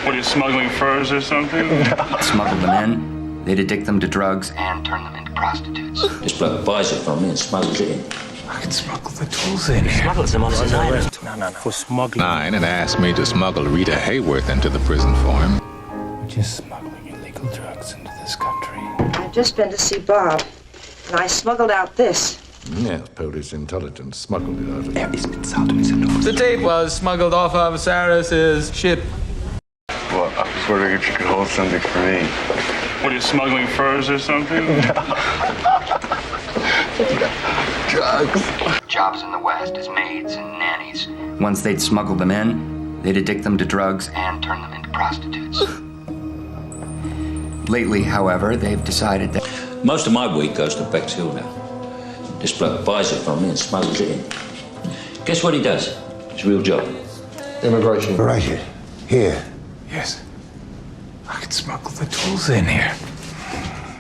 What are you smuggling, furs or something? Smuggle them in, they'd addict them to drugs and turn them into prostitutes. This bloke buys it from me and smuggles it in. I can smuggle the tools in here. Smuggles them off his island. No. For smuggling. 9 and asked me to smuggle Rita Hayworth into the prison for him. We're just smuggling illegal drugs into this country. I've just been to see Bob, and I smuggled out this. Yes, Polish intelligence smuggled it out of The tape was smuggled off of Saras's ship. Well, I was wondering if you could hold something for me. What are you smuggling, furs or something? drugs. Jobs in the West as maids and nannies. Once they'd smuggle them in, they'd addict them to drugs and turn them into prostitutes. Lately, however, they've decided that Most of my week goes to Bexhill now. This bloke buys it from me and smuggles it in. Guess what he does? His real job. Immigration. Right here. Yes. I can smuggle the tools in here.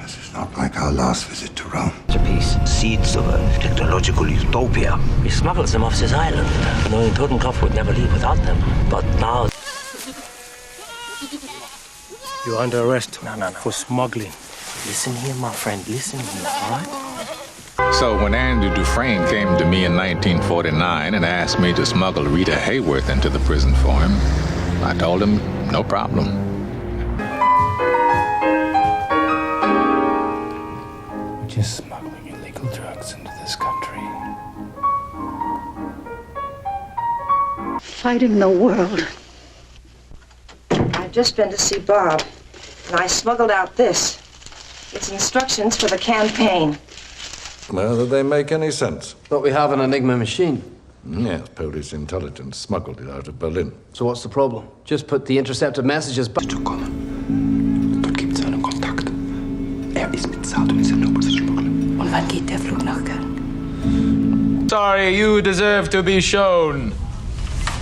This is not like our last visit to Rome. Piece. Seeds of a technological utopia. He smuggles them off his island, knowing Totenkopf would never leave without them. But now... You're under arrest. No. For smuggling. Listen here, my friend. Listen here, all right? So when Andrew Dufresne came to me in 1949 and asked me to smuggle Rita Hayworth into the prison for him, I told him, no problem. We're just smuggling illegal drugs into this country. Fighting the world. I've just been to see Bob, and I smuggled out this. It's instructions for the campaign. Well, did they make any sense? But we have an Enigma machine. Yes, Polish intelligence smuggled it out of Berlin. So what's the problem? Just put the intercepted messages back. Dort gibt es einen Kontakt. Ist bezahlt und ist erlaubt zu schmuggeln. Und wann geht der Flug nach Köln? Sorry, you deserve to be shown.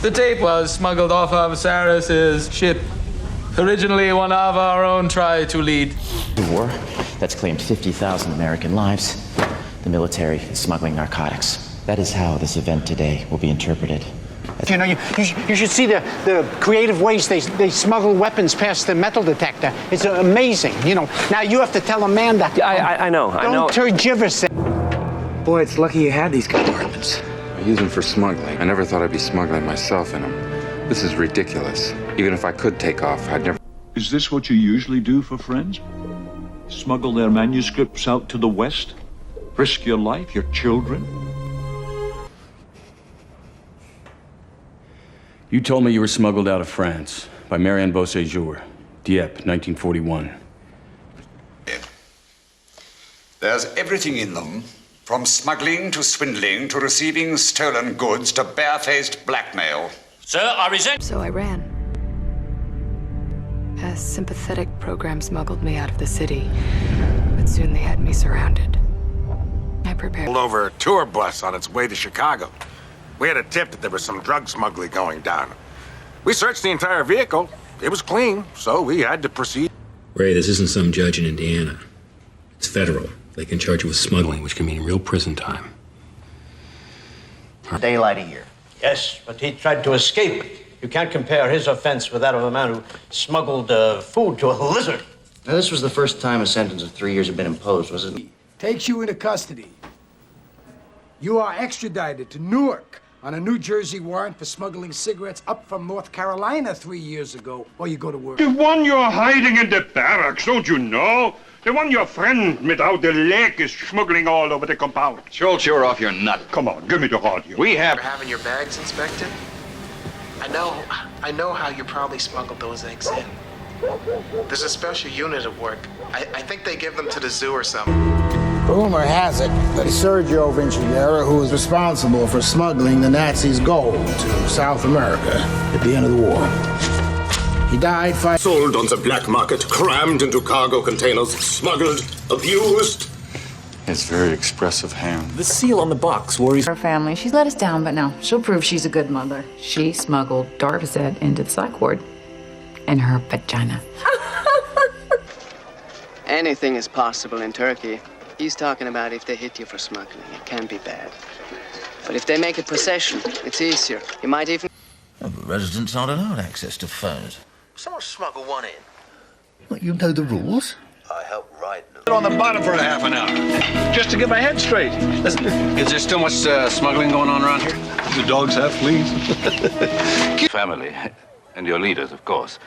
The tape was smuggled off of Saras's ship. Originally, one of our own tried to lead. The war that's claimed 50,000 American lives. The military is smuggling narcotics. That is how this event today will be interpreted. You know, you should see the creative ways they smuggle weapons past the metal detector. It's amazing, you know. Now you have to tell a man that. I know. Don't tergiverse it. Boy, it's lucky you had these compartments. I use them for smuggling. I never thought I'd be smuggling myself in them. This is ridiculous. Even if I could take off, I'd never... Is this what you usually do for friends? Smuggle their manuscripts out to the West? Risk your life, your children? You told me you were smuggled out of France by Marianne Beauséjour, Dieppe, 1941. There's everything in them, from smuggling to swindling to receiving stolen goods to barefaced blackmail. Sir, I resent... So I ran. A sympathetic program smuggled me out of the city, but soon they had me surrounded. I prepared... Pulled over a tour bus on its way to Chicago. We had a tip that there was some drug smuggling going down. We searched the entire vehicle. It was clean, so we had to proceed. Ray, this isn't some judge in Indiana. It's federal. They can charge you with smuggling, which can mean real prison time. Daylight a year. Yes, but he tried to escape. You can't compare his offense with that of a man who smuggled food to a lizard. Now, this was the first time a sentence of 3 years had been imposed, wasn't it? Takes you into custody. You are extradited to Newark on a New Jersey warrant for smuggling cigarettes up from North Carolina 3 years ago, or you go to work. The one you're hiding in the barracks, don't you know? The one your friend without the leg is smuggling all over the compound. Schultz, you're off your nut. Come on, give me the radio. We have... You're having your bags inspected? I know how you probably smuggled those eggs in. There's a special unit at work. I think they give them to the zoo or something. Rumor has it that Sergio Vinciera, who was responsible for smuggling the Nazis' gold to South America at the end of the war. He died sold on the black market, crammed into cargo containers, smuggled, abused. It's very expressive hand. The seal on the box worries Her family, she's let us down, but no, she'll prove she's a good mother. She smuggled Darvazet into the psych ward in her vagina. Anything is possible in Turkey. He's talking about if they hit you for smuggling. It can be bad. But if they make it possession, it's easier. You might even... Residents aren't allowed access to phones. Someone smuggle one in. Well, you know the rules. I help write them. On the bottom for a half an hour, just to get my head straight. Listen, is there still much smuggling going on around here? The dogs have fleas. Family, and your leaders, of course,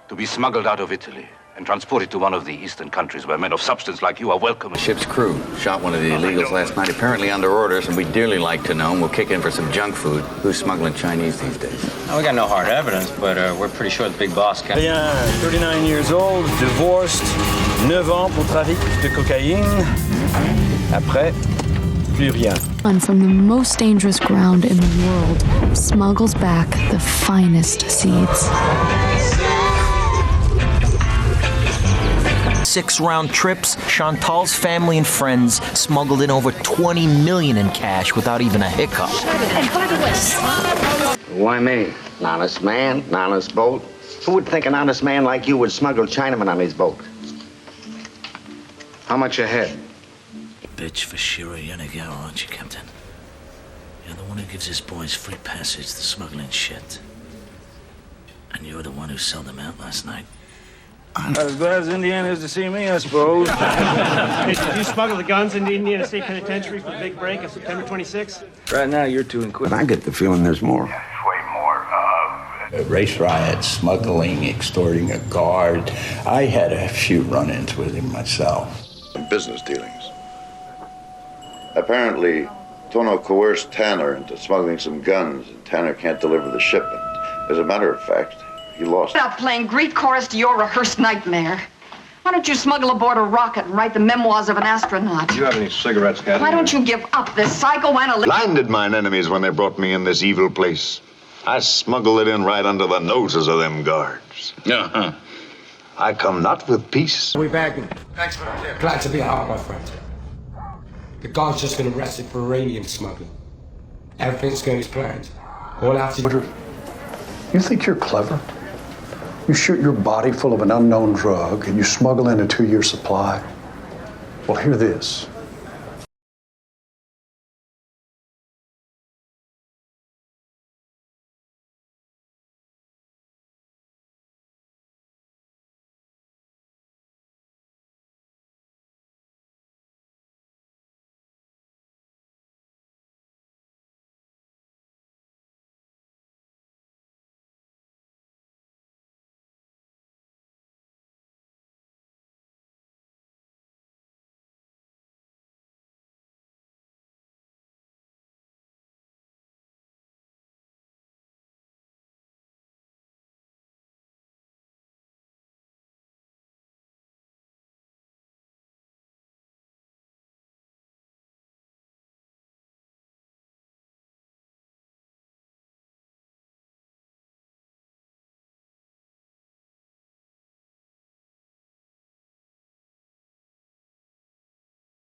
to be smuggled out of Italy and transported to one of the eastern countries where men of substance like you are welcome. The ship's crew shot one of the illegals last night, apparently under orders, and we'd dearly like to know, and we'll kick in for some junk food. Who's smuggling Chinese these days? Well, we got no hard evidence, but we're pretty sure the big boss can. 39 years old, divorced, 9 ans pour trafic de cocaïne. Après, plus rien. And from the most dangerous ground in the world, smuggles back the finest seeds. 6 round trips, Chantal's family and friends smuggled in over 20 million in cash without even a hiccup. And by the way, Why me? An honest man, an honest boat. Who would think an honest man like you would smuggle Chinamen on his boat? How much ahead? Bitch for sure you're gonna go, aren't you, Captain? You're the one who gives his boys free passage to smuggling shit. And you're the one who sold them out last night. As glad as Indiana is to see me, I suppose. Did you smuggle the guns into Indiana State Penitentiary for the big break of September 26th? Right now, you're too But inquisitive. I get the feeling there's more. Race riots, smuggling, extorting a guard. I had a few run-ins with him myself. Business dealings. Apparently, Tono coerced Tanner into smuggling some guns, and Tanner can't deliver the shipment. As a matter of fact, he lost. Stop playing Greek chorus to your rehearsed nightmare. Why don't you smuggle aboard a rocket and write the memoirs of an astronaut? Do you have any cigarettes, Captain? Why don't you give up this psychoanalytic... Blinded mine enemies when they brought me in this evil place. I smuggled it in right under the noses of them guards. Uh-huh. I come not with peace. We're back. Thanks for the tip. Glad to be out, my friend. The guard's just been arrested for uranium smuggling. Everything's going as planned. All I have to do... You think you're clever? You shoot your body full of an unknown drug and you smuggle in a 2-year supply. Well, hear this.